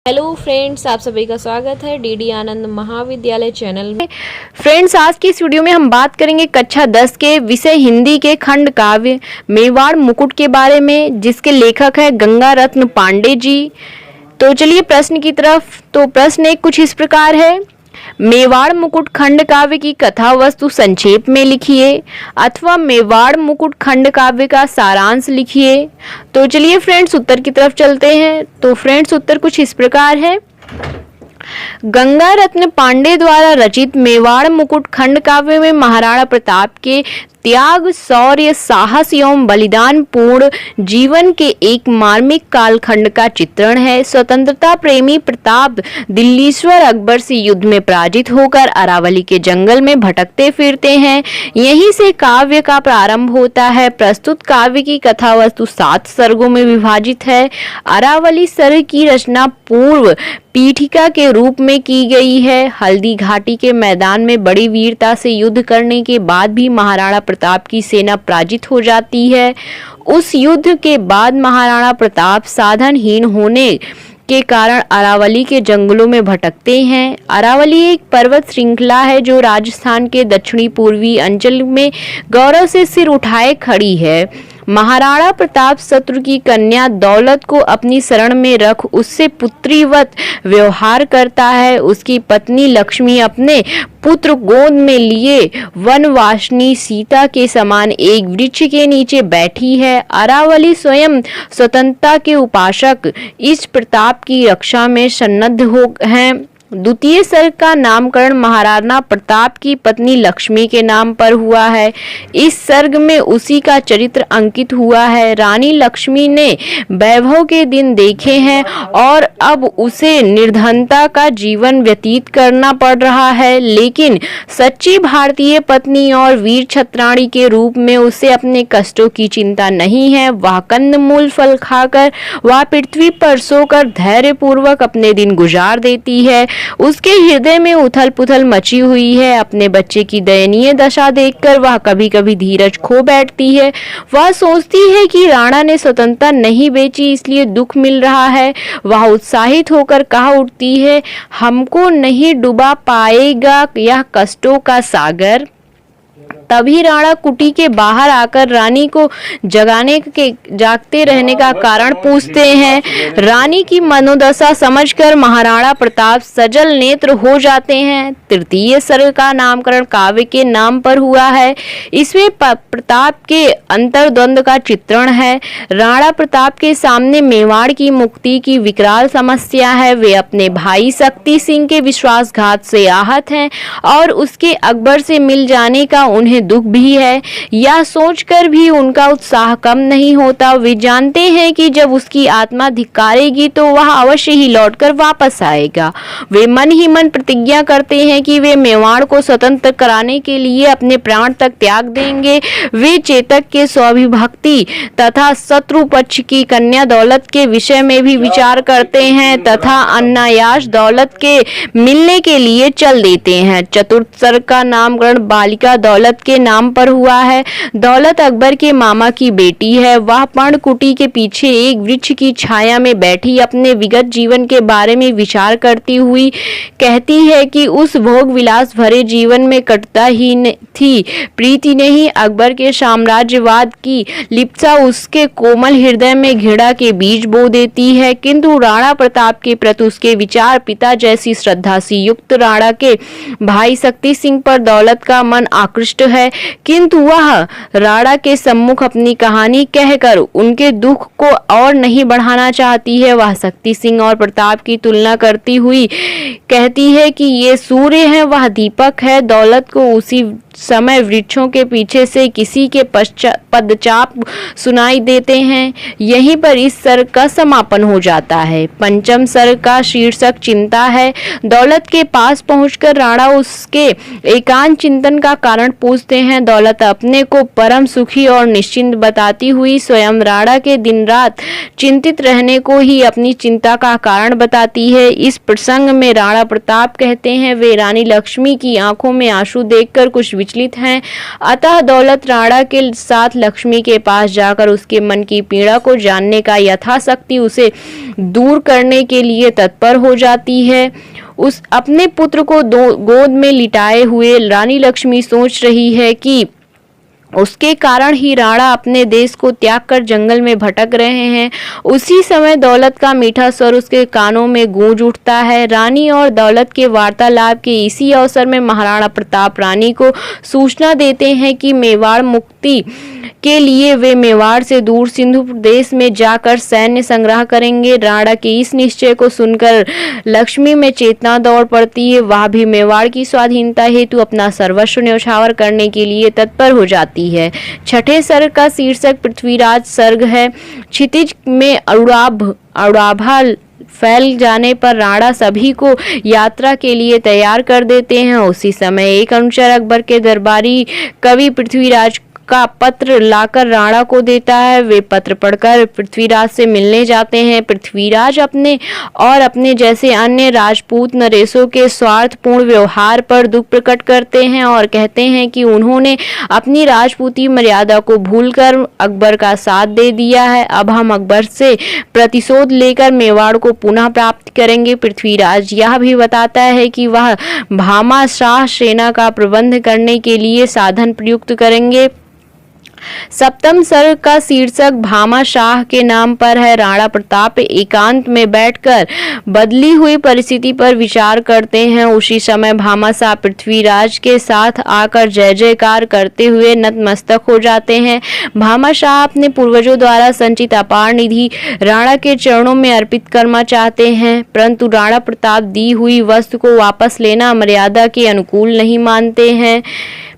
Hello friends, आप सभी का स्वागत है डीडी आनंद महाविद्यालय चैनल में। फ्रेंड्स, आज की इस वीडियो में हम बात करेंगे कक्षा 10 के विषय हिंदी के खंड काव्य मेवाड़ मुकुट के बारे में, जिसके लेखक है गंगा रत्न पांडे जी। तो चलिए प्रश्न की तरफ। तो प्रश्न एक कुछ इस प्रकार है, मेवाड़ मुकुट खंड काव्य की कथा वस्तु संक्षेप में लिखिए, अथवा मेवाड़ मुकुट खंड काव्य का सारांश लिखिए। तो चलिए फ्रेंड्स उत्तर की तरफ चलते हैं। तो फ्रेंड्स उत्तर कुछ इस प्रकार है, गंगा रत्न पांडे द्वारा रचित मेवाड़ मुकुट खंड काव्य में महाराणा प्रताप के त्याग, शौर्य, साहस एवं बलिदान पूर्ण जीवन के एक मार्मिक कालखंड का चित्रण है। स्वतंत्रता प्रेमी प्रताप दिल्लीश्वर अकबर से युद्ध में पराजित होकर अरावली के जंगल में भटकते फिरते हैं। यहीं से काव्य का प्रारंभ होता है। प्रस्तुत काव्य की कथा वस्तु 7 सर्गों में विभाजित है। अरावली सर्ग की रचना पूर्व पीठिका के रूप में की गई है। हल्दी घाटी के मैदान में बड़ी वीरता से युद्ध करने के बाद भी महाराणा प्रताप की सेना पराजित हो जाती है। उस युद्ध के बाद महाराणा प्रताप साधनहीन होने के कारण अरावली के जंगलों में भटकते हैं। अरावली एक पर्वत श्रृंखला है जो राजस्थान के दक्षिणी पूर्वी अंचल में गौरव से सिर उठाए खड़ी है। महाराणा प्रताप शत्रु की कन्या दौलत को अपनी शरण में रख उससे पुत्रीवत व्यवहार करता है। उसकी पत्नी लक्ष्मी अपने पुत्र गोद में लिए वनवासिनी सीता के समान एक वृक्ष के नीचे बैठी है। अरावली स्वयं स्वतंत्रता के उपासक इस प्रताप की रक्षा में सन्नद्ध हो हैं। द्वितीय सर्ग का नामकरण महाराणा प्रताप की पत्नी लक्ष्मी के नाम पर हुआ है। इस सर्ग में उसी का चरित्र अंकित हुआ है। रानी लक्ष्मी ने वैभव के दिन देखे हैं और अब उसे निर्धनता का जीवन व्यतीत करना पड़ रहा है, लेकिन सच्ची भारतीय पत्नी और वीर छत्राणी के रूप में उसे अपने कष्टों की चिंता नहीं है। वह कंदमूल फल खाकर वह पृथ्वी पर सोकर धैर्य पूर्वक अपने दिन गुजार देती है। उसके हृदय में उथल पुथल मची हुई है। अपने बच्चे की दयनीय दशा देखकर वह कभी कभी धीरज खो बैठती है। वह सोचती है कि राणा ने स्वतंत्रता नहीं बेची, इसलिए दुख मिल रहा है। वह उत्साहित होकर कहा उठती है, हमको नहीं डुबा पाएगा यह कष्टों का सागर। तभी राणा कुटी के बाहर आकर रानी को जागते रहने का कारण पूछते हैं। रानी की मनोदशा समझकर महाराणा प्रताप सजल नेत्र हो जाते हैं। तृतीय सर्ग का नामकरण काव्य के नाम पर हुआ है। इसमें प्रताप के अंतर्द्वंद का चित्रण है। राणा प्रताप के सामने मेवाड़ की मुक्ति की विकराल समस्या है। वे अपने भाई शक्ति सिंह के विश्वासघात से आहत हैं और उसके अकबर से मिल जाने का उन्हें दुख भी है। यह सोचकर भी उनका उत्साह कम नहीं होता। वे जानते हैं कि जब उसकी आत्मा धिक्कारेगी तो वह अवश्य ही लौटकर वापस आएगा। वे मन ही मन प्रतिज्ञा करते हैं कि वे मेवाड़ को स्वतंत्र कराने के लिए अपने प्राण तक त्याग देंगे। वे चेतक के स्वाभिभक्ति तथा शत्रु पक्ष की कन्या दौलत के विषय में भी विचार करते हैं तथा अनायास दौलत के मिलने के लिए चल देते हैं। चतुर्थ सर्ग का नामकरण बालिका दौलत के नाम पर हुआ है। दौलत अकबर के मामा की बेटी है। वह पर्णकुटी के पीछे एक वृक्ष की छाया में बैठी अपने विगत जीवन के बारे में विचार करती हुई कहती है कि उस भोग विलास भरे जीवन में कटता ही थी प्रीति नहीं, अकबर के साम्राज्यवाद की लिप्सा उसके कोमल हृदय में घृणा के बीज बो देती है। किंतु राणा प्रताप के प्रति उसके विचार पिता जैसी श्रद्धा से युक्त राणा के भाई शक्ति सिंह पर दौलत का मन आकृष्ट है, किंतु वह राणा के सम्मुख अपनी कहानी कहकर उनके दुख को और नहीं बढ़ाना चाहती है। वह शक्ति सिंह और प्रताप की तुलना करती हुई कहती है कि ये सूर्य है, वह दीपक है। दौलत को उसी समय वृक्षों के पीछे से किसी के पदचाप सुनाई देते हैं। यहीं पर इस सर्ग का समापन हो जाता है। पंचम सर्ग का शीर्षक चिंता है। दौलत के पास पहुंचकर राणा उसके एकांत चिंतन का कारण पूछते हैं। दौलत अपने को परम सुखी और निश्चिंत बताती हुई स्वयं राणा के दिन रात चिंतित रहने को ही अपनी चिंता का कारण बताती है। इस प्रसंग में राणा प्रताप कहते हैं, वे रानी लक्ष्मी की आंखों में आंसू देखकर कुछ विचलित हैं। अतः दौलत राणा के साथ लक्ष्मी के पास जाकर उसके मन की पीड़ा को जानने का यथाशक्ति उसे दूर करने के लिए तत्पर हो जाती है। उस अपने पुत्र को गोद में लिटाए हुए रानी लक्ष्मी सोच रही है कि उसके कारण ही राणा अपने देश को त्याग कर जंगल में भटक रहे हैं। उसी समय दौलत का मीठा स्वर उसके कानों में गूंज उठता है। रानी और दौलत के वार्तालाप के इसी अवसर में महाराणा प्रताप रानी को सूचना देते हैं कि मेवाड़ मुक्ति के लिए वे मेवाड़ से दूर सिंधु प्रदेश में जाकर सैन्य संग्रह करेंगे। राणा के इस निश्चय को सुनकर लक्ष्मी में चेतना दौड़ पड़ती है। वह भी मेवाड़ की स्वाधीनता हेतु अपना सर्वस्व न्यौछावर करने के लिए तत्पर हो जाती है। छठे सर्ग का शीर्षक पृथ्वीराज सर्ग है। क्षितिज में अरुणाभा फैल जाने पर राणा सभी को यात्रा के लिए तैयार कर देते हैं। उसी समय एक अनुचर अकबर के दरबारी कवि पृथ्वीराज का पत्र लाकर राणा को देता है। वे पत्र पढ़कर पृथ्वीराज से मिलने जाते हैं। पृथ्वीराज अपने जैसे अन्य राजपूत नरेशों के स्वार्थपूर्ण व्यवहार पर दुख प्रकट करते हैं और कहते हैं कि उन्होंने अपनी राजपूती मर्यादा को भूलकर अकबर का साथ दे दिया है। अब हम अकबर से प्रतिशोध लेकर मेवाड़ को पुनः प्राप्त करेंगे। पृथ्वीराज यह भी बताता है कि वह भामा शाह सेना का प्रबंध करने के लिए साधन प्रयुक्त करेंगे। सप्तम सर्ग का शीर्षक भामा शाह के नाम पर है। राणा प्रताप एकांत में बैठकर बदली हुई परिस्थिति पर विचार करते हैं। उसी समय भामा शाह पृथ्वीराज के साथ आकर जय जयकार करते हुए नतमस्तक हो जाते हैं। भामा शाह अपने पूर्वजों द्वारा संचित अपार निधि राणा के चरणों में अर्पित करना चाहते हैं, परंतु राणा प्रताप दी हुई वस्तु को वापस लेना मर्यादा के अनुकूल नहीं मानते हैं।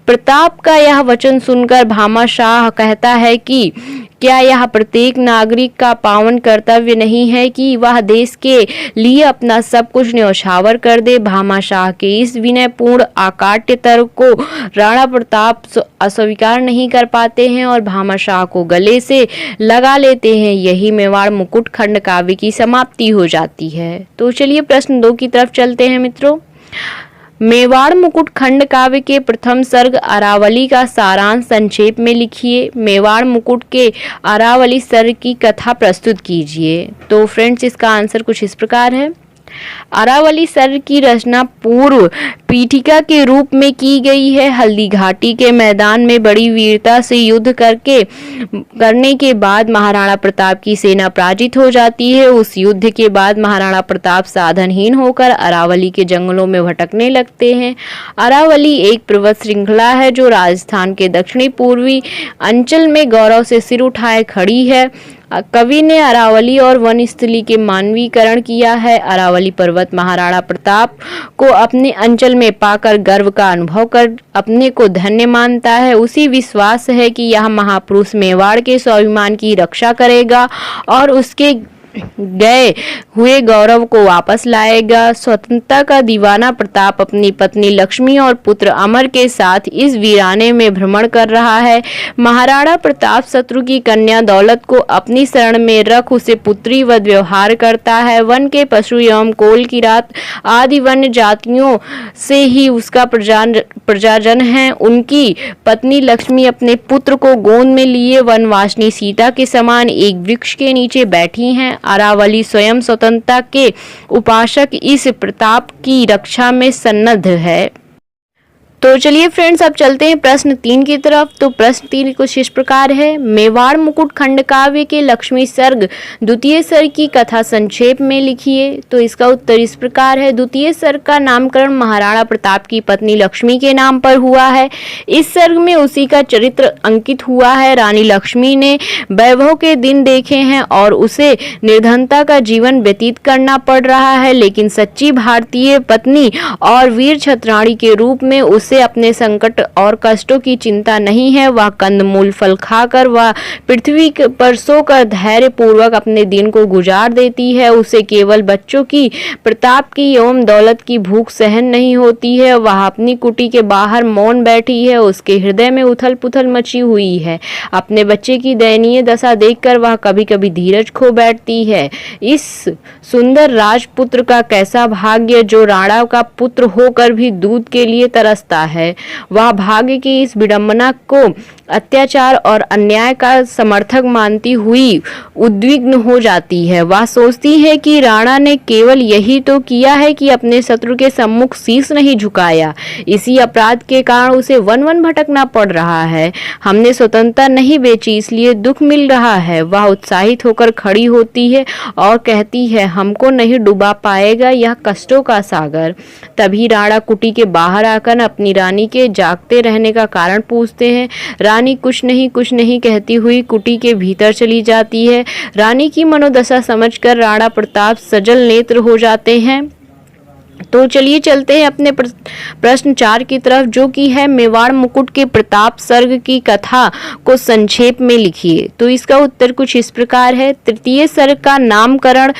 प्रताप का यह वचन सुनकर भामा शाह कहता है कि क्या यह प्रत्येक नागरिक का पावन कर्तव्य नहीं है कि वह देश के लिए अपना सब कुछ न्यौछावर कर दे। भामा शाह के इस विनयपूर्ण आकाट्य तर्क को राणा प्रताप अस्वीकार नहीं कर पाते हैं और भामा शाह को गले से लगा लेते हैं। यही मेवाड़ मुकुट खंड काव्य की समाप्ति हो जाती है। तो चलिए प्रश्न 2 की तरफ चलते हैं मित्रों। मेवाड़ मुकुट खंड काव्य के प्रथम सर्ग अरावली का सारांश संक्षेप में लिखिए। मेवाड़ मुकुट के अरावली सर्ग की कथा प्रस्तुत कीजिए। तो फ्रेंड्स इसका आंसर कुछ इस प्रकार है। अरावली सर्ग की रचना पूर्व पीठिका के रूप में की गई है। हल्दी घाटी के मैदान में बड़ी वीरता से युद्ध करने के बाद महाराणा प्रताप की सेना पराजित हो जाती है। उस युद्ध के बाद महाराणा प्रताप साधनहीन होकर अरावली के जंगलों में भटकने लगते हैं। अरावली एक पर्वत श्रृंखला है जो राजस्थान के दक्षिणी पूर्वी अंचल में गौरव से सिर उठाए खड़ी है। कवि ने अरावली और वनस्थली के मानवीकरण किया है। अरावली पर्वत महाराणा प्रताप को अपने अंचल में पाकर गर्व का अनुभव कर अपने को धन्य मानता है। उसी विश्वास है कि यह महापुरुष मेवाड़ के स्वाभिमान की रक्षा करेगा और उसके गए हुए गौरव को वापस लाएगा। स्वतंत्रता का दीवाना प्रताप अपनी पत्नी लक्ष्मी और पुत्र अमर के साथ इस वीराने में भ्रमण कर रहा है। महाराणा प्रताप शत्रु की कन्या दौलत को अपनी शरण में रख उसे पुत्री वध व्यवहार करता है। वन के पशु एवं कोल किरात आदि वन्य जातियों से ही उसका प्रजाजन है। उनकी पत्नी लक्ष्मी अपने पुत्र को गोद में लिए वनवासिनी सीता के समान एक वृक्ष के नीचे बैठी हैं। अरावली स्वयं स्वतंत्रता के उपासक इस प्रताप की रक्षा में सन्नद्ध है। तो चलिए फ्रेंड्स अब चलते हैं प्रश्न 3 की तरफ। तो प्रश्न 3 कुछ इस प्रकार है। मेवाड़ मुकुट खंड काव्य के लक्ष्मी सर्ग द्वितीय सर्ग की कथा संक्षेप में लिखिए। तो इसका उत्तर इस प्रकार है। द्वितीय सर्ग का नामकरण महाराणा प्रताप की पत्नी लक्ष्मी के नाम पर हुआ है। इस सर्ग में उसी का चरित्र अंकित हुआ है। रानी लक्ष्मी ने वैभव के दिन देखे हैं और उसे निर्धनता का जीवन व्यतीत करना पड़ रहा है, लेकिन सच्ची भारतीय पत्नी और वीर छत्राणी के रूप में उसे अपने संकट और कष्टों की चिंता नहीं है। वह कंदमूल फल खाकर वह पृथ्वी पर सोकर धैर्य पूर्वक अपने दिन को गुजार देती है। उसे केवल बच्चों की, प्रताप की एवं दौलत की भूख सहन नहीं होती है। वह अपनी कुटी के बाहर मौन बैठी है। उसके हृदय में उथल पुथल मची हुई है। अपने बच्चे की दयनीय दशा देखकर वह कभी कभी धीरज खो बैठती है। इस सुंदर राजपुत्र का कैसा भाग्य जो राणा का पुत्र होकर भी दूध के लिए तरसता है। वह भाग्य की इस विडंबना को अत्याचार और अन्याय का समर्थक मानती हुई उद्विग्न हो जाती है। वह सोचती है कि राणा ने केवल यही तो किया है कि अपने शत्रु के सम्मुख शीश नहीं झुकाया, इसी अपराध के कारण उसे वन वन भटकना पड़ रहा है। हमने स्वतंत्रता नहीं बेची, इसलिए दुख मिल रहा है। वह उत्साहित होकर खड़ी होती है और कहती है, हमको नहीं डुबा पाएगा यह कष्टों का सागर। तभी राणा कुटी के बाहर आकर अपनी रानी के जागते रहने का कारण पूछते हैं। रानी कुछ नहीं कहती हुई कुटी के भीतर चली जाती है। रानी की मनोदशा समझकर राणा प्रताप सजल नेत्र हो जाते हैं। तो चलिए चलते हैं अपने प्रश्न 4 की तरफ, जो कि है मेवाड़ मुकुट के प्रताप सर्ग की कथा को संक्षेप में लिखिए। तो इसका उत्तर कुछ इस प्रकार है। तृतीय सर्ग का नामकरण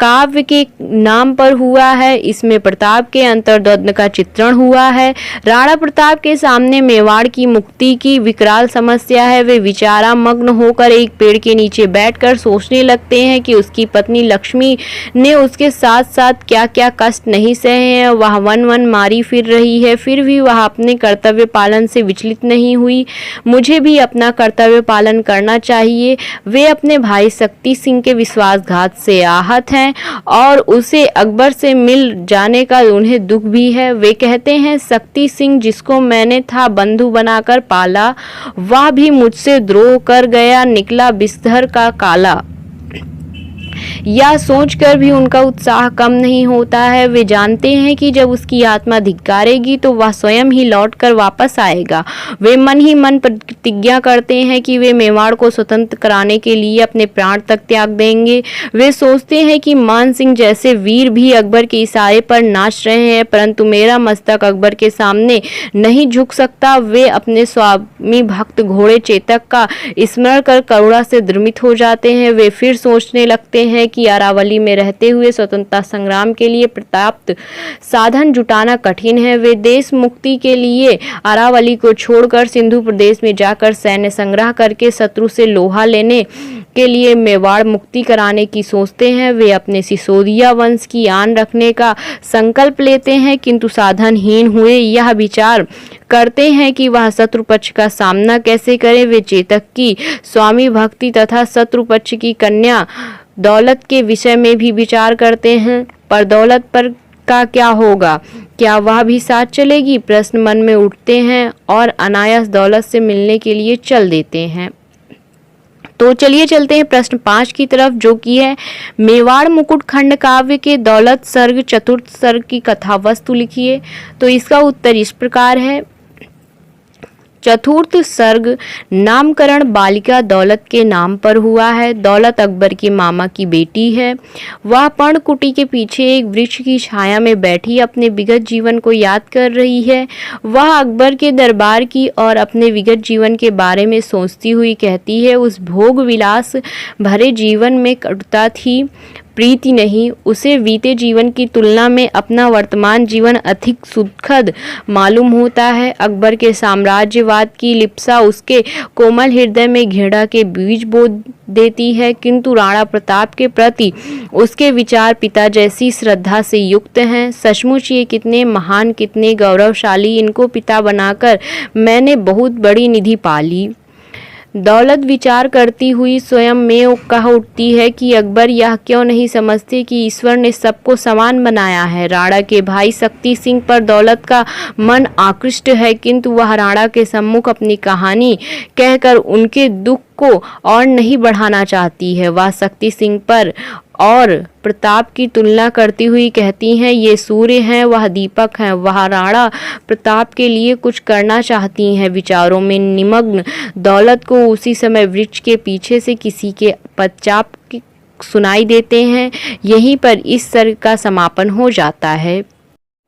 काव्य के नाम पर हुआ है। इसमें प्रताप के अंतर्द्वंद का चित्रण हुआ है। राणा प्रताप के सामने मेवाड़ की मुक्ति की विकराल समस्या है। वे विचारामग्न होकर एक पेड़ के नीचे बैठकर सोचने लगते हैं कि उसकी पत्नी लक्ष्मी ने उसके साथ साथ क्या क्या कष्ट नहीं सहे हैं। वह वन वन मारी फिर रही है, फिर भी वह अपने कर्तव्य पालन से विचलित नहीं हुई। मुझे भी अपना कर्तव्य पालन करना चाहिए। वे अपने भाई शक्ति सिंह के विश्वासघात से आहत हैं और उसे अकबर से मिल जाने का उन्हें दुख भी है। वे कहते हैं, शक्ति सिंह जिसको मैंने था बंधु बनाकर पाला, वह भी मुझसे द्रोह कर गया, निकला विषधर का काला। यह सोचकर भी उनका उत्साह कम नहीं होता है। वे जानते हैं कि जब उसकी आत्मा धिक्कारेगी तो वह स्वयं ही लौटकर वापस आएगा। वे मन ही मन प्रतिज्ञा करते हैं कि वे मेवाड़ को स्वतंत्र कराने के लिए अपने प्राण तक त्याग देंगे। वे सोचते हैं कि मान सिंह जैसे वीर भी अकबर के इशारे पर नाच रहे हैं, परंतु मेरा मस्तक अकबर के सामने नहीं झुक सकता। वे अपने स्वामी भक्त घोड़े चेतक का स्मरण कर करुणा से द्रमित हो जाते हैं। वे फिर सोचने लगते हैं कि अरावली में रहते हुए स्वतंत्रता संग्राम के लिए पर्याप्त साधन जुटाना कठिन है। वे देश मुक्ति के लिए अरावली को छोड़कर सिंधु प्रदेश में जाकर सैन्य संग्रह करके शत्रु से लोहा लेने के लिए मेवाड़ मुक्ति कराने की सोचते हैं। वे अपने सिसोदिया वंश की आन रखने का संकल्प लेते हैं, किंतु साधनहीन हुए यह विचार करते हैं कि वह शत्रु पक्ष का सामना कैसे करें। वे चेतक की स्वामी भक्ति तथा शत्रु पक्ष की कन्या दौलत के विषय में भी विचार करते हैं, पर दौलत पर का क्या होगा, क्या वह भी साथ चलेगी, प्रश्न मन में उठते हैं और अनायास दौलत से मिलने के लिए चल देते हैं। तो चलिए चलते हैं प्रश्न 5 की तरफ, जो कि है मेवाड़ मुकुट खंड काव्य के दौलत सर्ग चतुर्थ सर्ग की कथा वस्तु लिखिए। तो इसका उत्तर इस प्रकार है। चतुर्थ सर्ग नामकरण बालिका दौलत के नाम पर हुआ है। दौलत अकबर के मामा की बेटी है। वह पर्णकुटी के पीछे एक वृक्ष की छाया में बैठी अपने विगत जीवन को याद कर रही है। वह अकबर के दरबार की और अपने विगत जीवन के बारे में सोचती हुई कहती है, उस भोग विलास भरे जीवन में कटुता थी, प्रीति नहीं। उसे बीते जीवन की तुलना में अपना वर्तमान जीवन अधिक सुखद मालूम होता है। अकबर के साम्राज्यवाद की लिप्सा उसके कोमल हृदय में घृणा के बीज बो देती है, किंतु राणा प्रताप के प्रति उसके विचार पिता जैसी श्रद्धा से युक्त हैं। सचमुच ये कितने महान, कितने गौरवशाली, इनको पिता बनाकर मैंने बहुत बड़ी निधि पाली। दौलत विचार करती हुई स्वयं में कह उठती है कि अकबर यह क्यों नहीं समझते कि ईश्वर ने सबको समान बनाया है। राणा के भाई शक्ति सिंह पर दौलत का मन आकृष्ट है, किंतु वह राणा के सम्मुख अपनी कहानी कहकर उनके दुख को और नहीं बढ़ाना चाहती है। वह शक्ति सिंह पर और प्रताप की तुलना करती हुई कहती हैं, ये सूर्य हैं, वह दीपक हैं। वह राणा प्रताप के लिए कुछ करना चाहती हैं। विचारों में निमग्न दौलत को उसी समय वृक्ष के पीछे से किसी के पदचाप सुनाई देते हैं। यहीं पर इस सर्ग का समापन हो जाता है।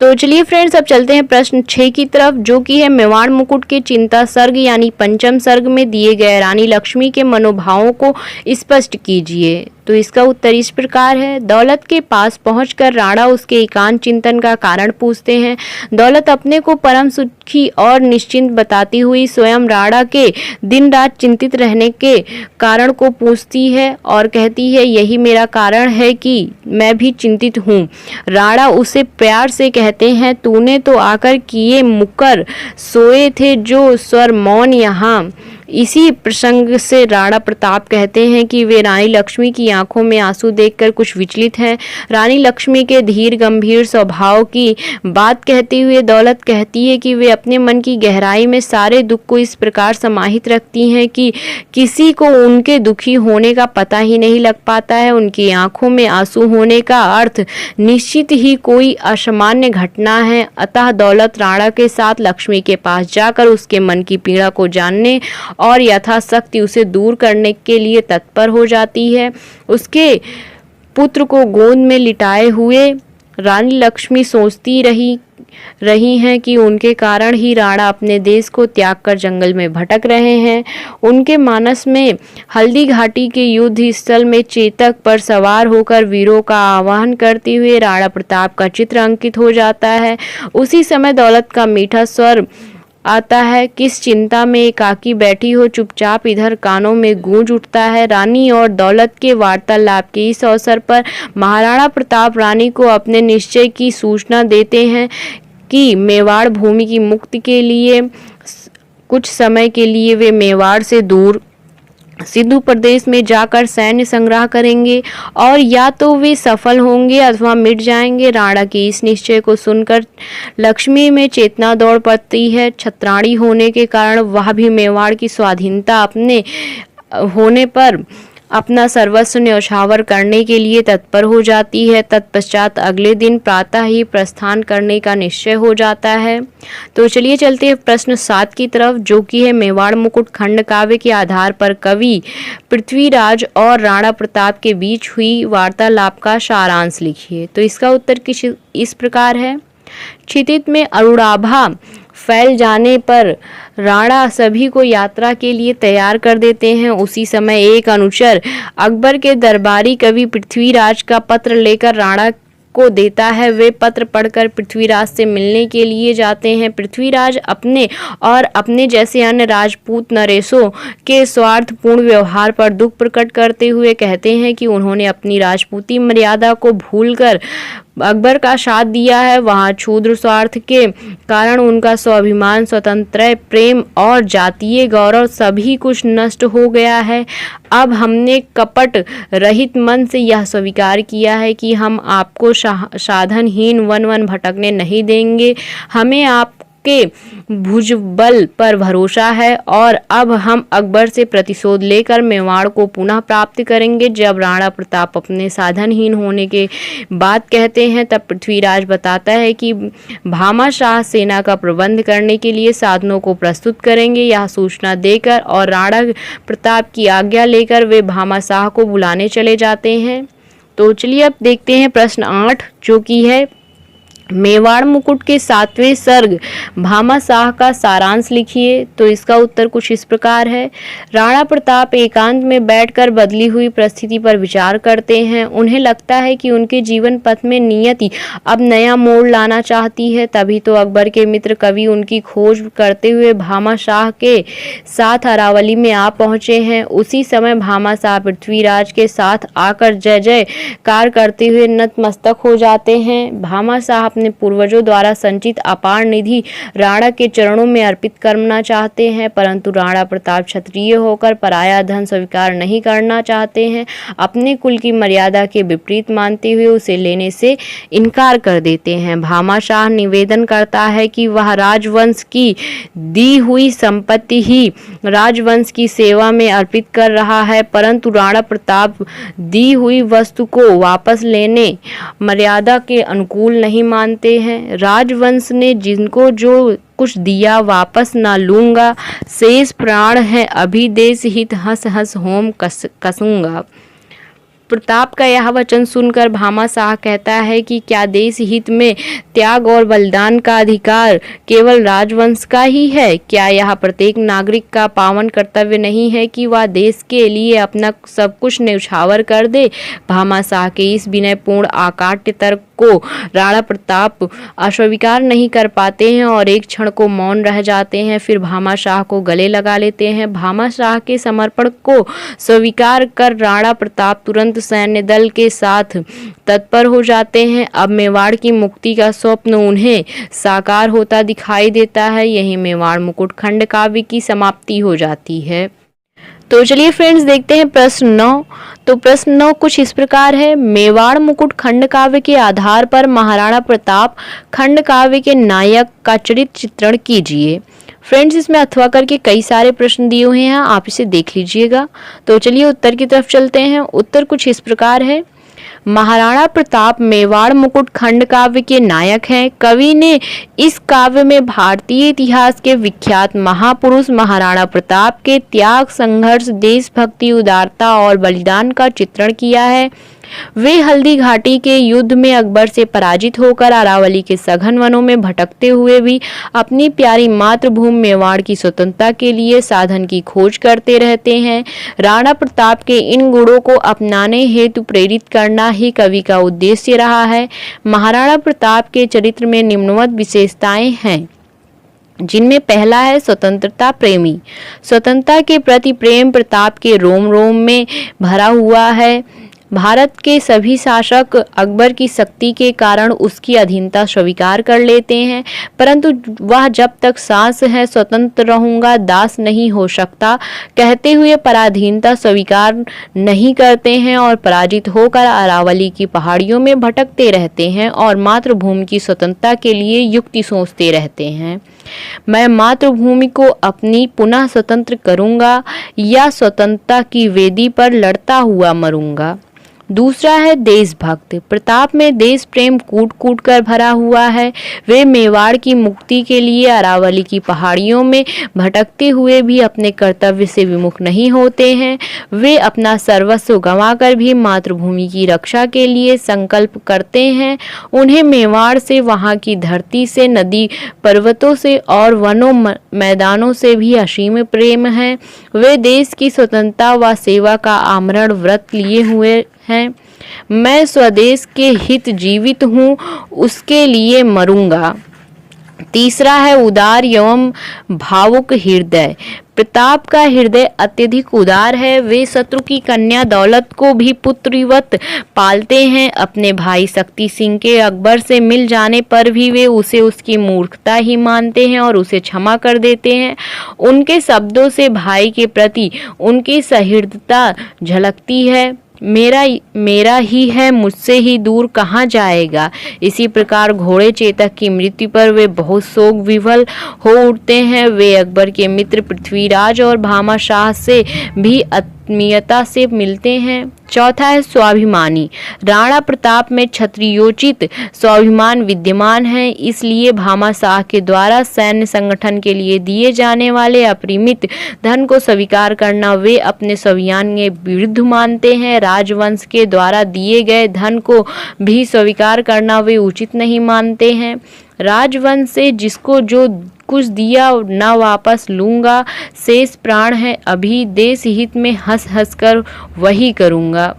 तो चलिए फ्रेंड्स, अब चलते हैं प्रश्न 6 की तरफ, जो कि है मेवाड़ मुकुट के चिंता सर्ग यानी पंचम सर्ग में दिए गए रानी लक्ष्मी के मनोभावों को स्पष्ट कीजिए। तो इसका उत्तर इस प्रकार है। दौलत के पास पहुंचकर राणा उसके एकांत चिंतन का कारण पूछते हैं। दौलत अपने को परम सुखी और निश्चिंत बताती हुई स्वयं राणा के दिन रात चिंतित रहने के कारण को पूछती है और कहती है, यही मेरा कारण है कि मैं भी चिंतित हूँ। राणा उसे प्यार से कहते हैं, तूने तो आकर किए मुकर सोए थे जो स्वर मौन यहाँ। इसी प्रसंग से राणा प्रताप कहते हैं कि वे रानी लक्ष्मी की आंखों में आंसू देखकर कुछ विचलित हैं। रानी लक्ष्मी के धीर गंभीर स्वभाव की बात कहते हुए दौलत कहती है कि वे अपने मन की गहराई में सारे दुख को इस प्रकार समाहित रखती हैं कि किसी को उनके दुखी होने का पता ही नहीं लग पाता है। उनकी आंखों में आंसू होने का अर्थ निश्चित ही कोई असामान्य घटना है। अतः दौलत राणा के साथ लक्ष्मी के पास जाकर उसके मन की पीड़ा को जानने और यथाशक्ति उसे दूर करने के लिए तत्पर हो जाती है। उसके पुत्र को गोद में लिटाए हुए रानी लक्ष्मी सोचती रही हैं कि उनके कारण ही राणा अपने देश को त्याग कर जंगल में भटक रहे हैं। उनके मानस में हल्दी घाटी के युद्ध स्थल में चेतक पर सवार होकर वीरों का आह्वान करते हुए राणा प्रताप का चित्र अंकित हो जाता है। उसी समय दौलत का मीठा स्वर आता है, किस चिंता में एकाकी बैठी हो चुपचाप, इधर कानों में गूंज उठता है। रानी और दौलत के वार्तालाप के इस अवसर पर महाराणा प्रताप रानी को अपने निश्चय की सूचना देते हैं कि मेवाड़ भूमि की मुक्ति के लिए कुछ समय के लिए वे मेवाड़ से दूर सिंधु प्रदेश में जाकर सैन्य संग्रह करेंगे और या तो वे सफल होंगे अथवा मिट जाएंगे। राणा के इस निश्चय को सुनकर लक्ष्मी में चेतना दौड़ पड़ती है। छत्राणी होने के कारण वह भी मेवाड़ की स्वाधीनता अपने होने पर अपना सर्वस्व न्यौछावर करने के लिए तत्पर हो जाती है। तत्पश्चात अगले दिन प्रातः ही प्रस्थान करने का निश्चय हो जाता है। तो चलिए चलते हैं प्रश्न 7 की तरफ, जो कि है मेवाड़ मुकुट खंड काव्य के आधार पर कवि पृथ्वीराज और राणा प्रताप के बीच हुई वार्तालाप का सारांश लिखिए। तो इसका उत्तर किस इस प्रकार है। क्षितिज में अरुणाभा फैल जाने पर राणा सभी को यात्रा के लिए तैयार कर देते हैं। उसी समय एक अनुचर अकबर के दरबारी कवि पृथ्वीराज का पत्र लेकर राणा को देता है। वे पत्र पढ़कर पृथ्वीराज से मिलने के लिए जाते हैं। पृथ्वीराज अपने और अपने जैसे अन्य राजपूत नरेशों के स्वार्थपूर्ण व्यवहार पर दुख प्रकट करते हुए कहते हैं कि उन्होंने अपनी राजपूती मर्यादा को भूलकर अकबर का साथ दिया है। वहाँ क्षुद्र स्वार्थ के कारण उनका स्वाभिमान, स्वतंत्रता, प्रेम और जातीय गौरव सभी कुछ नष्ट हो गया है। अब हमने कपट रहित मन से यह स्वीकार किया है कि हम आपको साधनहीन वन भटकने नहीं देंगे। हमें आपके भुजबल पर भरोसा है और अब हम अकबर से प्रतिशोध लेकर मेवाड़ को पुनः प्राप्त करेंगे। जब राणा प्रताप अपने साधनहीन होने के बाद कहते हैं तब पृथ्वीराज बताता है कि भामाशाह सेना का प्रबंध करने के लिए साधनों को प्रस्तुत करेंगे। यह सूचना देकर और राणा प्रताप की आज्ञा लेकर वे भामाशाह को बुलाने चले जाते हैं। तो चलिए अब देखते हैं प्रश्न 8, जो कि है मेवाड़ मुकुट के 7वें सर्ग भामाशाह का सारांश लिखिए। तो इसका उत्तर कुछ इस प्रकार है। राणा प्रताप एकांत में बैठकर बदली हुई परिस्थिति पर विचार करते हैं। उन्हें लगता है कि उनके जीवन पथ में नियति अब नया मोड़ लाना चाहती है। तभी तो अकबर के मित्र कवि उनकी खोज करते हुए भामाशाह के साथ अरावली में आ पहुंचे हैं। उसी समय भामाशाह पृथ्वीराज के साथ आकर जय जयकार करते हुए नतमस्तक हो जाते हैं। भामाशाह अपने पूर्वजों द्वारा संचित अपार निधि राणा के चरणों में अर्पित करना चाहते हैं, परंतु राणा प्रताप क्षत्रिय होकर पराया धन स्वीकार नहीं करना चाहते हैं। अपने कुल की मर्यादा के विपरीत मानते हुए उसे लेने से इनकार कर देते हैं। भामाशाह निवेदन करता है कि वह राजवंश की दी हुई संपत्ति ही राजवंश की सेवा में अर्पित कर रहा है, परंतु राणा प्रताप दी हुई वस्तु को वापस लेने मर्यादा के अनुकूल नहीं मानते हैं। राजवंश ने जिनको जो कुछ दिया वापस ना लूंगा, शेष प्राण है अभी देश हित हंस हंस होम कसूंगा। प्रताप का यह वचन सुनकर भामाशाह कहता है कि क्या देश हित में त्याग और बलिदान का अधिकार केवल राजवंश का ही है? क्या यह प्रत्येक नागरिक का पावन कर्तव्य नहीं है कि वह देश के लिए अपना सब कुछ न्यौछावर कर दे? भामाशाह के इस विनयपूर्ण आकाट्य तर्क को राणा प्रताप अस्वीकार नहीं कर पाते हैं और एक क्षण को मौन रह जाते हैं। फिर भामाशाह को गले लगा लेते हैं। भामाशाह के समर्पण को स्वीकार कर राणा प्रताप तुरंत सैन्य दल के साथ तत्पर हो जाते हैं। अब मेवाड़ की मुक्ति का स्वप्न उन्हें साकार होता दिखाई देता है। यही मेवाड़ मुकुट खंड काव्य की समाप्ति हो जाती है। तो चलिए फ्रेंड्स, देखते हैं प्रश्न 9। तो प्रश्न 9 कुछ इस प्रकार है। मेवाड़ मुकुट खंड काव्य के आधार पर महाराणा प्रताप खंड काव्य के नायक का चरित्र चित्रण कीजिए। फ्रेंड्स, इसमें अथवा करके कई सारे प्रश्न दिए हुए हैं, आप इसे देख लीजिएगा। तो चलिए उत्तर की तरफ चलते हैं। उत्तर कुछ इस प्रकार है। महाराणा प्रताप मेवाड़ मुकुट खंड काव्य के नायक हैं। कवि ने इस काव्य में भारतीय इतिहास के विख्यात महापुरुष महाराणा प्रताप के त्याग, संघर्ष, देशभक्ति, उदारता और बलिदान का चित्रण किया है। वे हल्दी घाटी के युद्ध में अकबर से पराजित होकर अरावली के सघन वनों में भटकते हुए भी अपनी प्यारी मातृभूमि मेवाड़ की स्वतंत्रता के लिए साधन की खोज करते रहते हैं। राणा प्रताप के इन गुणों को अपनाने हेतु प्रेरित करना ही कवि का उद्देश्य रहा है। महाराणा प्रताप के चरित्र में निम्नवत विशेषताएं हैं, जिनमें पहला है स्वतंत्रता प्रेमी। स्वतंत्रता के प्रति प्रेम प्रताप के रोम रोम में भरा हुआ है। भारत के सभी शासक अकबर की शक्ति के कारण उसकी अधीनता स्वीकार कर लेते हैं, परंतु वह जब तक सांस है स्वतंत्र रहूंगा, दास नहीं हो सकता कहते हुए पराधीनता स्वीकार नहीं करते हैं और पराजित होकर अरावली की पहाड़ियों में भटकते रहते हैं और मातृभूमि की स्वतंत्रता के लिए युक्ति सोचते रहते हैं। मैं मातृभूमि को अपनी पुनः स्वतंत्र करूंगा या स्वतंत्रता की वेदी पर लड़ता हुआ मरूंगा। दूसरा है देशभक्त। प्रताप में देश प्रेम कूट कूट कर भरा हुआ है। वे मेवाड़ की मुक्ति के लिए अरावली की पहाड़ियों में भटकते हुए भी अपने कर्तव्य से विमुख नहीं होते हैं। वे अपना सर्वस्व गंवाकर भी मातृभूमि की रक्षा के लिए संकल्प करते हैं। उन्हें मेवाड़ से, वहाँ की धरती से, नदी पर्वतों से और वनों मैदानों से भी असीम प्रेम है। वे देश की स्वतंत्रता व सेवा का आमरण व्रत लिए हुए हैं। मैं स्वदेश के हित जीवित हूँ, उसके लिए मरूंगा। तीसरा है उदार एवं भावुक हृदय। प्रताप का हृदय अत्यधिक उदार है। वे शत्रु की कन्या दौलत को भी पुत्रीवत पालते हैं। अपने भाई शक्ति सिंह के अकबर से मिल जाने पर भी वे उसे उसकी मूर्खता ही मानते हैं और उसे क्षमा कर देते हैं। उनके शब्दों से भाई के प्रति उनकी सहृदयता झलकती है। मेरा ही है, मुझसे ही दूर कहाँ जाएगा। इसी प्रकार घोड़े चेतक की मृत्यु पर वे बहुत शोक विवल हो उठते हैं। वे अकबर के मित्र पृथ्वीराज और भामाशाह से भी आत्मीयता से मिलते हैं। चौथा है स्वाभिमानी। राणा प्रताप में क्षत्रियोचित स्वाभिमान विद्यमान है, इसलिए भामाशाह के द्वारा सैन्य संगठन के लिए दिए जाने वाले अपरिमित धन को स्वीकार करना वे अपने स्वाभिमान के विरुद्ध मानते हैं। राजवंश के द्वारा दिए गए धन को भी स्वीकार करना वे उचित नहीं मानते हैं। राजवंश से जिसको जो कुछ दिया न वापस लूँगा, शेष प्राण है अभी, देश हित में हंस हंस कर वही करूँगा।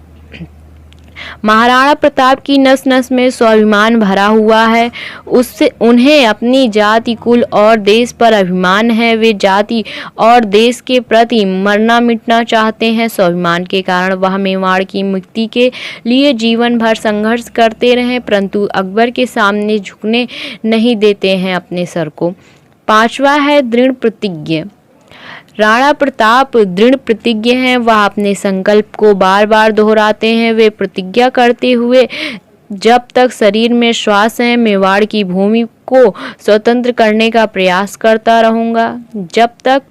महाराणा प्रताप की नस नस में स्वाभिमान भरा हुआ है। उससे उन्हें अपनी जाति, कुल और देश पर अभिमान है। वे जाति और देश के प्रति मरना मिटना चाहते हैं। स्वाभिमान के कारण वह मेवाड़ की मुक्ति के लिए जीवन भर संघर्ष करते रहे, परंतु अकबर के सामने झुकने नहीं देते हैं अपने सर को। पांचवा है दृढ़ प्रतिज्ञ। राणा प्रताप दृढ़ प्रतिज्ञ हैं। वह अपने संकल्प को बार बार दोहराते हैं। वे प्रतिज्ञा करते हुए जब तक शरीर में श्वास है मेवाड़ की भूमि को स्वतंत्र करने का प्रयास करता रहूँगा। जब तक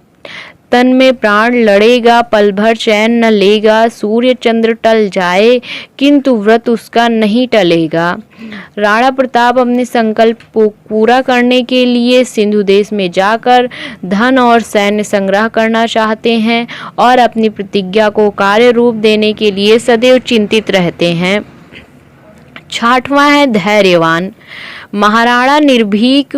तन में प्राण लड़ेगा, पल भर चैन न लेगा, सूर्य चंद्र टल जाए किंतु व्रत उसका नहीं टलेगा। राणा प्रताप अपने संकल्प को पूरा करने के लिए सिंधु देश में जाकर धन और सैन्य संग्रह करना चाहते हैं और अपनी प्रतिज्ञा को कार्य रूप देने के लिए सदैव चिंतित रहते हैं। 6वां है धैर्यवान। महाराणा निर्भीक,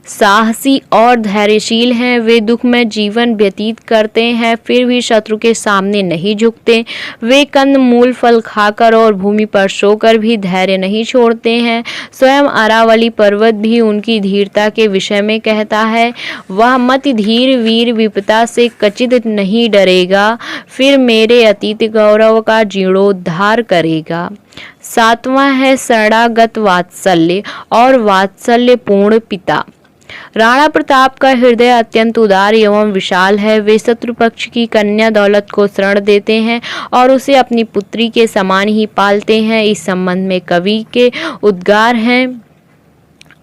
साहसी और धैर्यशील हैं। वे दुख में जीवन व्यतीत करते हैं फिर भी शत्रु के सामने नहीं झुकते। वे कंद मूल फल खाकर और भूमि पर सोकर भी धैर्य नहीं छोड़ते हैं। स्वयं अरावली पर्वत भी उनकी धीरता के विषय में कहता है, वह मत धीर वीर विपदा से कचित नहीं डरेगा, फिर मेरे अतीत गौरव का जीर्णोद्धार करेगा। 7वां है शरणागत वात्सल्य और वात्सल्य पूर्ण पिता। राणा प्रताप का हृदय अत्यंत उदार एवं विशाल है। वे शत्रु पक्ष की कन्या दौलत को शरण देते हैं और उसे अपनी पुत्री के समान ही पालते हैं। इस संबंध में कवि के उद्गार हैं,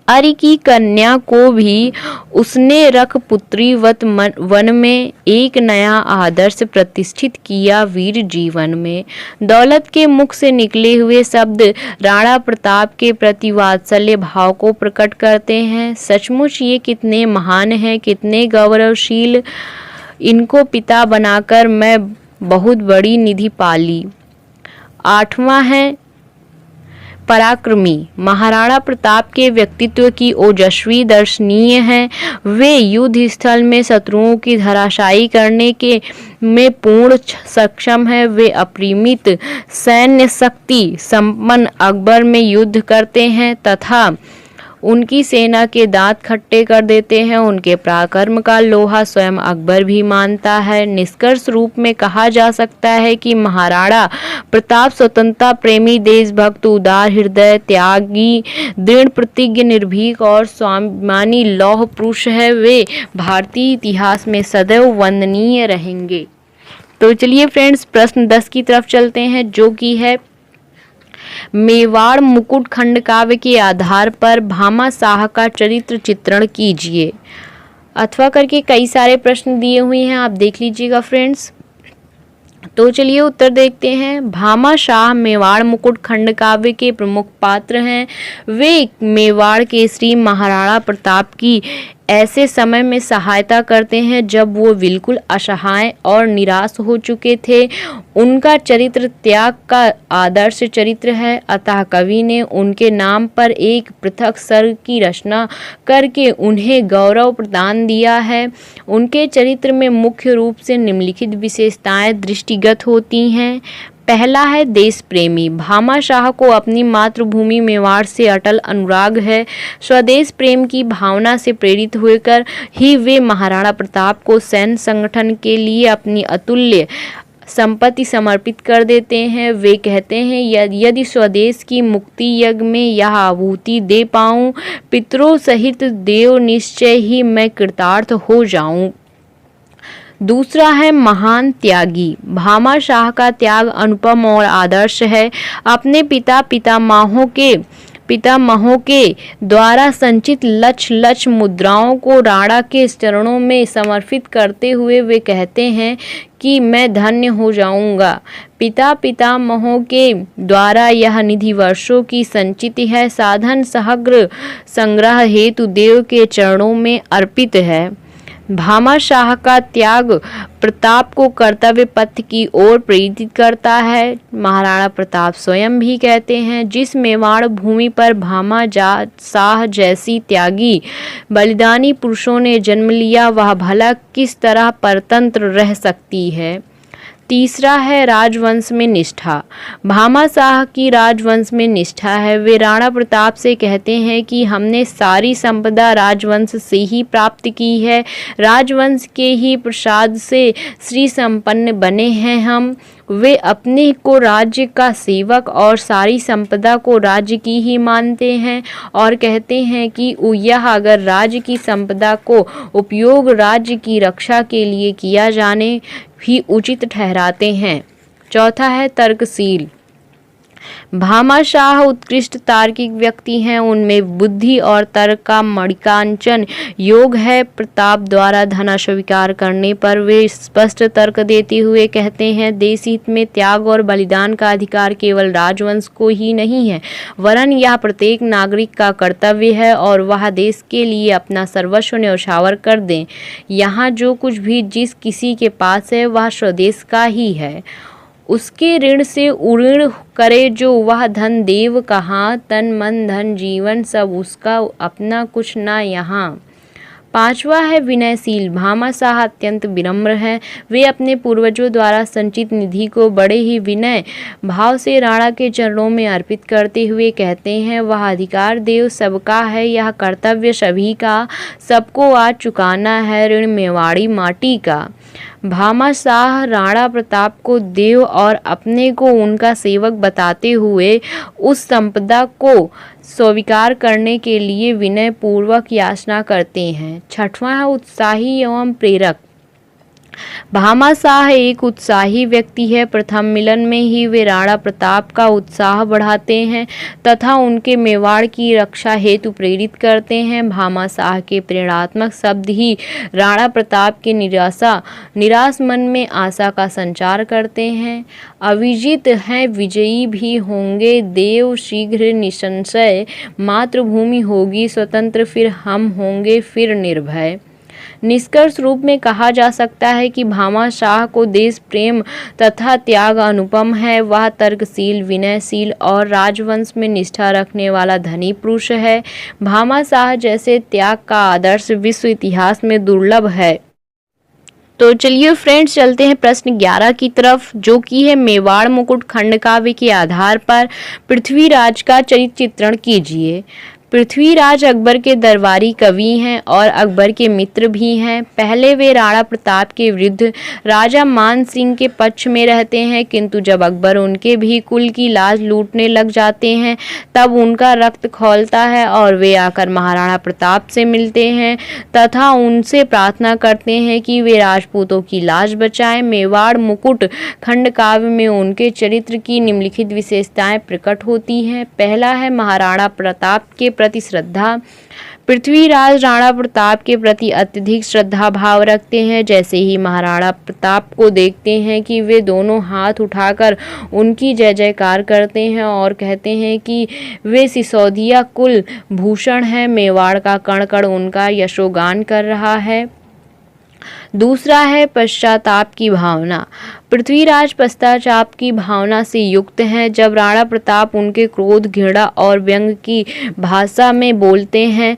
अरि की कन्या को भी उसने रख पुत्रीवत वन में, एक नया आदर्श प्रतिष्ठित किया वीर जीवन में। दौलत के मुख से निकले हुए शब्द राणा प्रताप के प्रति वात्सल्य भाव को प्रकट करते हैं। सचमुच ये कितने महान हैं, कितने गौरवशील। इनको पिता बनाकर मैं बहुत बड़ी निधि पाली। 8वां है पराक्रमी। महाराणा प्रताप के व्यक्तित्व की ओजस्वी दर्शनीय है। वे युद्ध स्थल में शत्रुओं की धराशायी करने के में पूर्ण सक्षम है। वे अपरिमित सैन्य शक्ति संपन्न अकबर में युद्ध करते हैं तथा उनकी सेना के दांत खट्टे कर देते हैं। उनके पराक्रम का लोहा स्वयं अकबर भी मानता है। निष्कर्ष रूप में कहा जा सकता है कि महाराणा प्रताप स्वतंत्रता प्रेमी, देशभक्त, उदार हृदय, त्यागी, दृढ़ प्रतिज्ञ, निर्भीक और स्वाभिमानी लौह पुरुष है। वे भारतीय इतिहास में सदैव वंदनीय रहेंगे। तो चलिए फ्रेंड्स, प्रश्न 10 की तरफ चलते हैं, जो कि है मेवाड़ मुकुट खंड काव्य के आधार पर भामा शाह का चरित्र चित्रण कीजिए। अथवा करके कई सारे प्रश्न दिए हुए हैं, आप देख लीजिएगा फ्रेंड्स। तो चलिए उत्तर देखते हैं। भामा शाह मेवाड़ मुकुट खंड काव्य के प्रमुख पात्र हैं। वे मेवाड़ केसरी महाराणा प्रताप की ऐसे समय में सहायता करते हैं जब वो बिल्कुल असहाय और निराश हो चुके थे। उनका चरित्र त्याग का आदर्श चरित्र है, अतः कवि ने उनके नाम पर एक पृथक सर्ग की रचना करके उन्हें गौरव प्रदान दिया है। उनके चरित्र में मुख्य रूप से निम्नलिखित विशेषताएं दृष्टिगत होती हैं। पहला है देश प्रेमी। भामा शाह को अपनी मातृभूमि मेवाड़ से अटल अनुराग है। स्वदेश प्रेम की भावना से प्रेरित होकर ही वे महाराणा प्रताप को सैन्य संगठन के लिए अपनी अतुल्य संपत्ति समर्पित कर देते हैं। वे कहते हैं, यदि स्वदेश की मुक्ति यज्ञ में यह आहुति दे पाऊं, पितरों सहित देव निश्चय ही मैं कृतार्थ हो जाऊं। दूसरा है महान त्यागी। भामा शाह का त्याग अनुपम और आदर्श है। अपने पितामहों के द्वारा संचित लच मुद्राओं को राणा के चरणों में समर्पित करते हुए वे कहते हैं कि मैं धन्य हो जाऊंगा। पितामहों के द्वारा यह निधि वर्षों की संचित है, साधन सहग्र संग्रह हेतु देव के चरणों में अर्पित है। भामा शाह का त्याग प्रताप को कर्तव्य पथ की ओर प्रेरित करता है। महाराणा प्रताप स्वयं भी कहते हैं, जिस मेवाड़ भूमि पर भामा शाह जैसी त्यागी बलिदानी पुरुषों ने जन्म लिया, वह भला किस तरह परतंत्र रह सकती है। तीसरा है राजवंश में निष्ठा। भामा शाह की राजवंश में निष्ठा है। वे राणा प्रताप से कहते हैं कि हमने सारी संपदा राजवंश से ही प्राप्त की है, राजवंश के ही प्रसाद से श्री संपन्न बने हैं हम। वे अपने को राज्य का सेवक और सारी संपदा को राज्य की ही मानते हैं और कहते हैं कि यह अगर राज्य की संपदा को उपयोग राज्य की रक्षा के लिए किया जाने ही उचित ठहराते हैं। चौथा है तर्कशील। भामाशाह उत्कृष्ट तार्किक व्यक्ति हैं, उनमें बुद्धि और तर्क का मणिकांचन योग है। प्रताप द्वारा धन अस्वीकार करने पर वे स्पष्ट तर्क देते हुए कहते हैं, देश हित में त्याग और बलिदान का अधिकार केवल राजवंश को ही नहीं है, वरन यह प्रत्येक नागरिक का कर्तव्य है और वह देश के लिए अपना सर्वस्व न्यौछावर कर दें। यहाँ जो कुछ भी जिस किसी के पास है वह स्वदेश का ही है, उसके ऋण से उऋण करे जो वह धन देव कहाँ, तन मन धन जीवन सब उसका, अपना कुछ ना यहाँ। पांचवा है विनयशील। भामाशाह अत्यंत विनम्र हैं। वे अपने पूर्वजों द्वारा संचित निधि को बड़े ही विनय भाव से राणा के चरणों में अर्पित करते हुए कहते हैं, वह अधिकार देव सबका है, यह कर्तव्य सभी का, सबको आज चुकाना है ऋण मेवाड़ी माटी का। भामाशाह राणा प्रताप को देव और अपने को उनका सेवक बताते हुए उस संपदा को स्वीकार करने के लिए विनय पूर्वक याचना करते हैं। छठवां है उत्साही एवं प्रेरक। भामाशाह एक उत्साही व्यक्ति है। प्रथम मिलन में ही वे राणा प्रताप का उत्साह बढ़ाते हैं तथा उनके मेवाड़ की रक्षा हेतु प्रेरित करते हैं। भामाशाह के प्रेरणात्मक शब्द ही राणा प्रताप के निराश मन में आशा का संचार करते हैं। अविजित हैं विजयी भी होंगे देव शीघ्र निसंशय, मातृभूमि होगी स्वतंत्र फिर हम होंगे फिर निर्भय। निष्कर्ष रूप में कहा जा सकता है कि भामाशाह को देश प्रेम तथा त्याग अनुपम है। वह तर्कशील, विनयशील और राजवंश में निष्ठा रखने वाला धनी पुरुष है। भामाशाह जैसे त्याग का आदर्श विश्व इतिहास में दुर्लभ है। तो चलिए फ्रेंड्स, चलते हैं प्रश्न 11 की तरफ, जो कि है मेवाड़ मुकुट खंड काव्य के आधार पर पृथ्वीराज का चरित्र चित्रण कीजिए। पृथ्वीराज अकबर के दरबारी कवि हैं और अकबर के मित्र भी हैं। पहले वे राणा प्रताप के विरुद्ध राजा मान सिंह के पक्ष में रहते हैं, किंतु जब अकबर उनके भी कुल की लाज लूटने लग जाते हैं तब उनका रक्त खौलता है और वे आकर महाराणा प्रताप से मिलते हैं तथा उनसे प्रार्थना करते हैं कि वे राजपूतों की लाज बचाएं। मेवाड़ मुकुट खंड काव्य में उनके चरित्र की निम्नलिखित विशेषताएं प्रकट होती हैं। पहला है महाराणा प्रताप के प्रति श्रद्धा। पृथ्वीराज राणा प्रताप के प्रति अत्यधिक श्रद्धा भाव रखते हैं। जैसे ही महाराणा प्रताप को देखते हैं कि वे दोनों हाथ उठाकर उनकी जय जयकार करते हैं और कहते हैं कि वे सिसोदिया कुल भूषण हैं, मेवाड़ का कण कण उनका यशोगान कर रहा है। दूसरा है पश्चाताप की भावना। पृथ्वीराज पश्चाताप की भावना से युक्त हैं। जब राणा प्रताप उनके क्रोध, घृणा और व्यंग की भाषा में बोलते हैं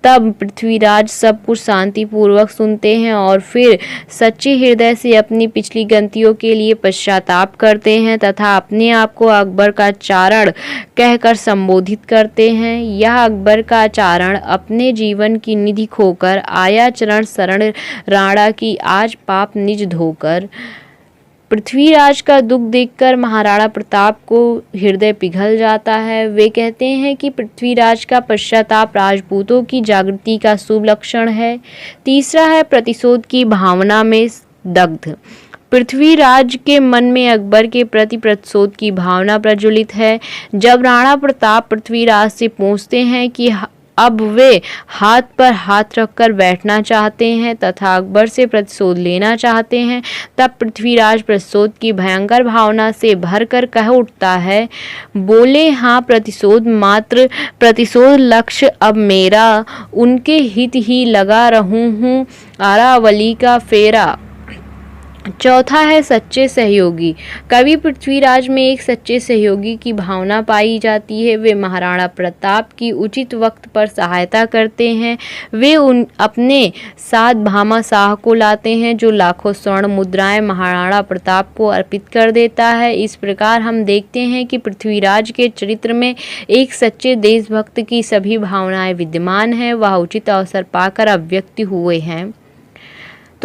तब पृथ्वीराज सब कुछ शांतिपूर्वक सुनते हैं और फिर सच्चे हृदय से अपनी पिछली गलतियों के लिए पश्चाताप करते हैं तथा अपने आप को अकबर का चारण कहकर संबोधित करते हैं। यह अकबर का चारण अपने जीवन की निधि खोकर आया चरण शरण राणा की आज पाप निज धोकर। पृथ्वीराज का दुख देखकर महाराणा प्रताप को हृदय पिघल जाता है। वे कहते हैं कि पृथ्वीराज का पश्चाताप राजपूतों की जागृति का शुभ लक्षण है। तीसरा है प्रतिशोध की भावना में दग्ध। पृथ्वीराज के मन में अकबर के प्रति प्रतिशोध की भावना प्रज्वलित है। जब राणा प्रताप पृथ्वीराज से पूछते हैं कि अब वे हाथ पर हाथ रखकर बैठना चाहते हैं तथा अकबर से प्रतिशोध लेना चाहते हैं, तब पृथ्वीराज प्रतिशोध की भयंकर भावना से भरकर कह उठता है, बोले हाँ प्रतिशोध मात्र, प्रतिशोध लक्ष्य अब मेरा, उनके हित ही लगा रहूं हूँ अरावली का फेरा। चौथा है सच्चे सहयोगी। कवि पृथ्वीराज में एक सच्चे सहयोगी की भावना पाई जाती है। वे महाराणा प्रताप की उचित वक्त पर सहायता करते हैं। वे अपने साथ भामाशाह को लाते हैं जो लाखों स्वर्ण मुद्राएं महाराणा प्रताप को अर्पित कर देता है। इस प्रकार हम देखते हैं कि पृथ्वीराज के चरित्र में एक सच्चे देशभक्त की सभी भावनाएं विद्यमान हैं। वह उचित अवसर पाकर अभिव्यक्त हुए हैं।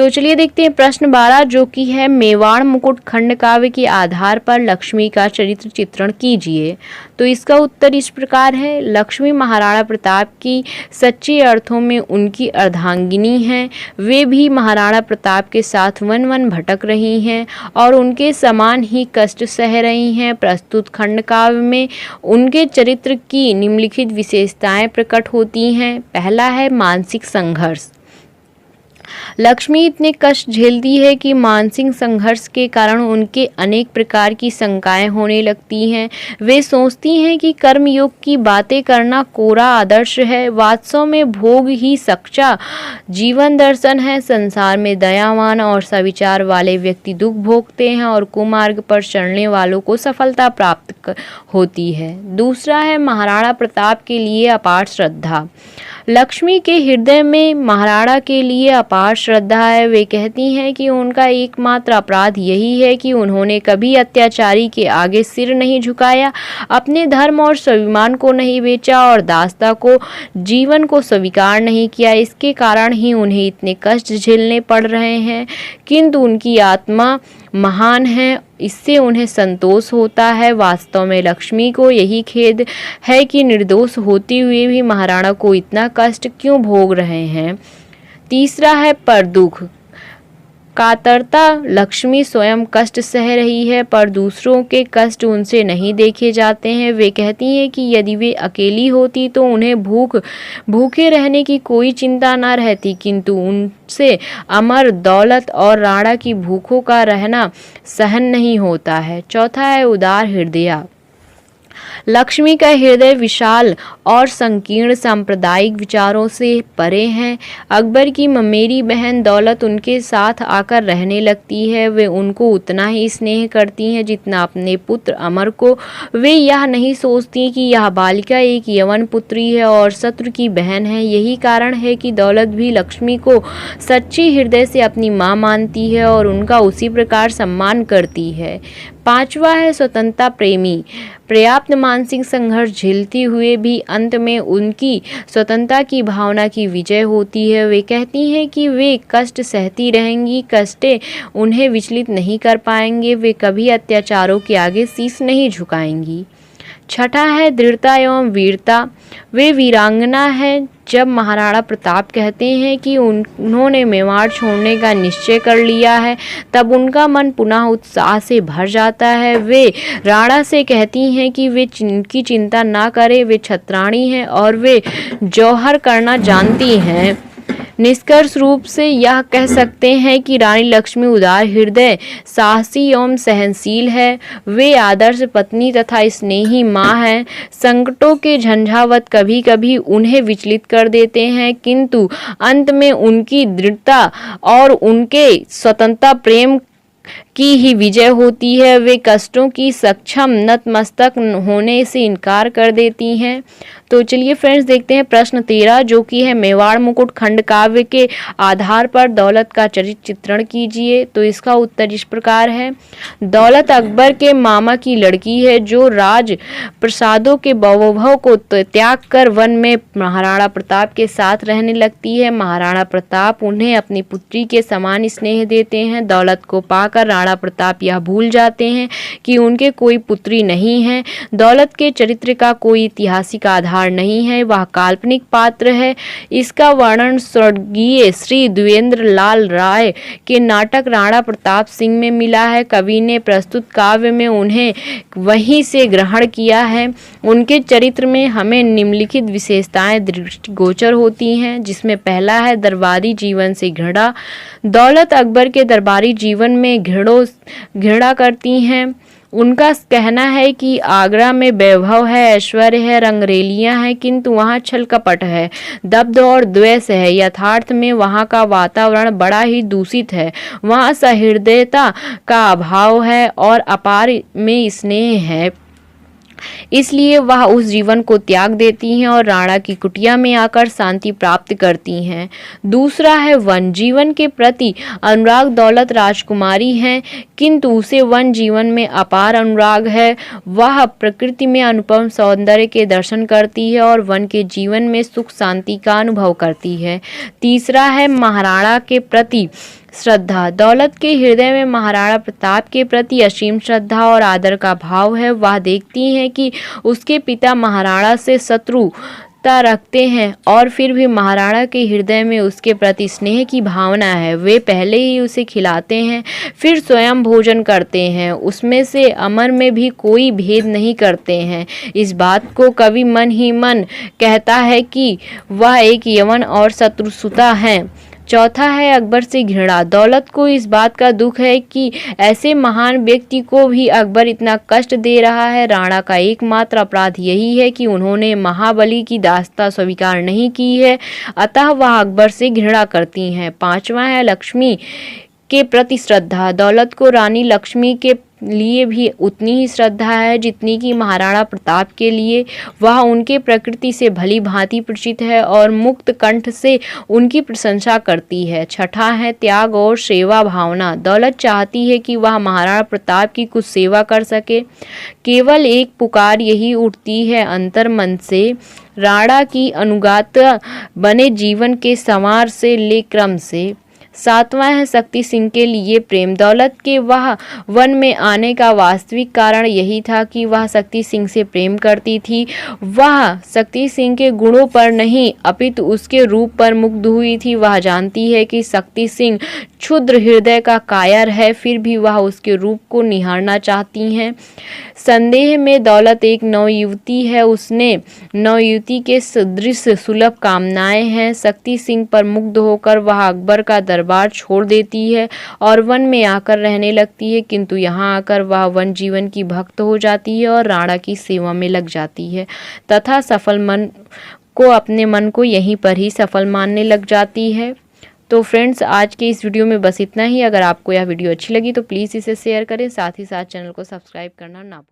तो चलिए देखते हैं प्रश्न 12 जो कि है मेवाड़ मुकुट खंड काव्य के आधार पर लक्ष्मी का चरित्र चित्रण कीजिए। तो इसका उत्तर इस प्रकार है। लक्ष्मी महाराणा प्रताप की सच्चे अर्थों में उनकी अर्धांगिनी हैं। वे भी महाराणा प्रताप के साथ वन वन भटक रही हैं और उनके समान ही कष्ट सह रही हैं। प्रस्तुत खंड काव्य में उनके चरित्र की निम्नलिखित विशेषताएं प्रकट होती हैं। पहला है मानसिक संघर्ष। लक्ष्मी इतने कष्ट झेलती है कि मानसिक संघर्ष के कारण उनके अनेक प्रकार की शंकाएं होने लगती हैं। वे सोचती हैं कि कर्मयोग की बातें करना कोरा आदर्श है, वास्तव में भोग ही सच्चा जीवन दर्शन है। संसार में दयावान और सविचार वाले व्यक्ति दुख भोगते हैं और कुमार्ग पर चलने वालों को सफलता प्राप्त होती है। दूसरा है महाराणा प्रताप के लिए अपार श्रद्धा। लक्ष्मी के हृदय में महाराणा के लिए अपार श्रद्धा है। वे कहती हैं कि उनका एकमात्र अपराध यही है कि उन्होंने कभी अत्याचारी के आगे सिर नहीं झुकाया, अपने धर्म और स्वाभिमान को नहीं बेचा और दासता को जीवन को स्वीकार नहीं किया। इसके कारण ही उन्हें इतने कष्ट झेलने पड़ रहे हैं, किंतु उनकी आत्मा महान है, इससे उन्हें संतोष होता है। वास्तव में लक्ष्मी को यही खेद है कि निर्दोष होते हुए भी महाराणा को इतना कष्ट क्यों भोग रहे हैं। तीसरा है परदुख कातरता। लक्ष्मी स्वयं कष्ट सह रही है पर दूसरों के कष्ट उनसे नहीं देखे जाते हैं। वे कहती हैं कि यदि वे अकेली होती तो उन्हें भूखे रहने की कोई चिंता न रहती, किंतु उनसे अमर दौलत और राणा की भूखों का रहना सहन नहीं होता है। चौथा है उदार हृदय। लक्ष्मी का हृदय विशाल और संकीर्ण सांप्रदायिक विचारों से परे हैं। अकबर की ममेरी बहन दौलत उनके साथ आकर रहने लगती है। वे उनको उतना ही स्नेह करती हैं जितना अपने पुत्र अमर को। वे यह नहीं सोचती कि यह बालिका एक यवन पुत्री है और शत्रु की बहन है। यही कारण है कि दौलत भी लक्ष्मी को सच्चे हृदय से अपनी माँ मानती है और उनका उसी प्रकार सम्मान करती है। पांचवा है स्वतंत्रता प्रेमी। पर्याप्त मानसिक संघर्ष झेलते हुए भी अंत में उनकी स्वतंत्रता की भावना की विजय होती है। वे कहती हैं कि वे कष्ट सहती रहेंगी, कष्टे उन्हें विचलित नहीं कर पाएंगे, वे कभी अत्याचारों के आगे शीश नहीं झुकाएंगी। छठा है दृढ़ता एवं वीरता। वे वीरांगना है। जब महाराणा प्रताप कहते हैं कि उन्होंने मेवाड़ छोड़ने का निश्चय कर लिया है, तब उनका मन पुनः उत्साह से भर जाता है। वे राणा से कहती हैं कि वे उनकी चिंता ना करें, वे छत्राणी हैं और वे जौहर करना जानती हैं। निष्कर्ष रूप से यह कह सकते हैं कि रानी लक्ष्मी उदार हृदय, साहसी एवं सहनशील है। वे आदर्श पत्नी तथा स्नेही माँ हैं। संकटों के झंझावत कभी कभी उन्हें विचलित कर देते हैं, किंतु अंत में उनकी दृढ़ता और उनके स्वतंत्रता प्रेम की ही विजय होती है। वे कष्टों की सक्षम नतमस्तक होने से इनकार कर देती हैं। तो चलिए फ्रेंड्स देखते हैं प्रश्न 13 जो कि है मेवाड़ मुकुट खंड काव्य के आधार पर दौलत का चरित्र चित्रण कीजिए। तो इसका उत्तर इस प्रकार है। दौलत अकबर के मामा की लड़की है जो राज प्रसादों के वैभव को त्याग कर वन में महाराणा प्रताप के साथ रहने लगती है। महाराणा प्रताप उन्हें अपनी पुत्री के समान स्नेह देते हैं। दौलत को पाकर राणा प्रताप यह भूल जाते हैं कि उनके कोई पुत्री नहीं है। दौलत के चरित्र का कोई ऐतिहासिक आधार नहीं है, वह काल्पनिक पात्र है। इसका वर्णन स्वर्गीय श्री द्विजेंद्र लाल राय के नाटक राणा प्रताप सिंह में मिला है। कवि ने प्रस्तुत काव्य में उन्हें वहीं से ग्रहण किया है। उनके चरित्र में हमें निम्नलिखित विशेषताएं दृष्टिगोचर होती हैं, जिसमें पहला है दरबारी जीवन से घृणा। दौलत अकबर के दरबारी जीवन में घृणा करती हैं। उनका कहना है कि आगरा में वैभव है, ऐश्वर्य है, रंगरेलियां हैं, किंतु वहाँ छल कपट है, दब्ध और द्वेष है। यथार्थ में वहाँ का वातावरण बड़ा ही दूषित है। वहाँ सहृदयता का अभाव है और अपार में स्नेह है। इसलिए वह उस जीवन को त्याग देती हैं और राणा की कुटिया में आकर शांति प्राप्त करती हैं। दूसरा है वन जीवन के प्रति अनुराग। दौलत राजकुमारी हैं, किंतु उसे वन जीवन में अपार अनुराग है। वह प्रकृति में अनुपम सौंदर्य के दर्शन करती है और वन के जीवन में सुख शांति का अनुभव करती है। तीसरा है महाराणा के प्रति श्रद्धा। दौलत के हृदय में महाराणा प्रताप के प्रति असीम श्रद्धा और आदर का भाव है। वह देखती हैं कि उसके पिता महाराणा से शत्रुता रखते हैं और फिर भी महाराणा के हृदय में उसके प्रति स्नेह की भावना है। वे पहले ही उसे खिलाते हैं, फिर स्वयं भोजन करते हैं, उसमें से अमर में भी कोई भेद नहीं करते हैं। इस बात को कवि मन ही मन कहता है कि वह एक यवन और शत्रुसुता हैं। चौथा है अकबर से घृणा। दौलत को इस बात का दुख है कि ऐसे महान व्यक्ति को भी अकबर इतना कष्ट दे रहा है। राणा का एकमात्र अपराध यही है कि उन्होंने महाबली की दास्ता स्वीकार नहीं की है, अतः वह अकबर से घृणा करती हैं। पांचवा है लक्ष्मी के प्रति श्रद्धा। दौलत को रानी लक्ष्मी के लिए भी उतनी ही श्रद्धा है जितनी कि महाराणा प्रताप के लिए। वह उनके प्रकृति से भली भांति परिचित है और मुक्त कंठ से उनकी प्रशंसा करती है। छठा है त्याग और सेवा भावना। दौलत चाहती है कि वह महाराणा प्रताप की कुछ सेवा कर सके। केवल एक पुकार यही उठती है अंतर मन से, राणा की अनुगात बने जीवन के संवार से ले क्रम से। सातवां है शक्ति सिंह के लिए प्रेम। दौलत के वह वन में आने का वास्तविक कारण यही था कि वह शक्ति सिंह से प्रेम करती थी। वह शक्ति सिंह के गुणों पर नहीं अपितु उसके रूप पर मुग्ध हुई थी। वह जानती है कि शक्ति सिंह क्षुद्र हृदय का कायर है, फिर भी वह उसके रूप को निहारना चाहती हैं। संदेह में दौलत एक नवयुवती है, उसने नवयुवती के सदृश सुलभ कामनाएं हैं। शक्ति सिंह पर मुग्ध होकर वह अकबर का दरबार छोड़ देती है और वन में आकर रहने लगती है, किंतु यहाँ आकर वह वन जीवन की भक्त हो जाती है और राणा की सेवा में लग जाती है तथा सफल मन को अपने मन को यहीं पर ही सफल मानने लग जाती है। तो फ्रेंड्स, आज के इस वीडियो में बस इतना ही। अगर आपको यह वीडियो अच्छी लगी तो प्लीज़ इसे शेयर करें, साथ ही साथ चैनल को सब्सक्राइब करना ना भूलें।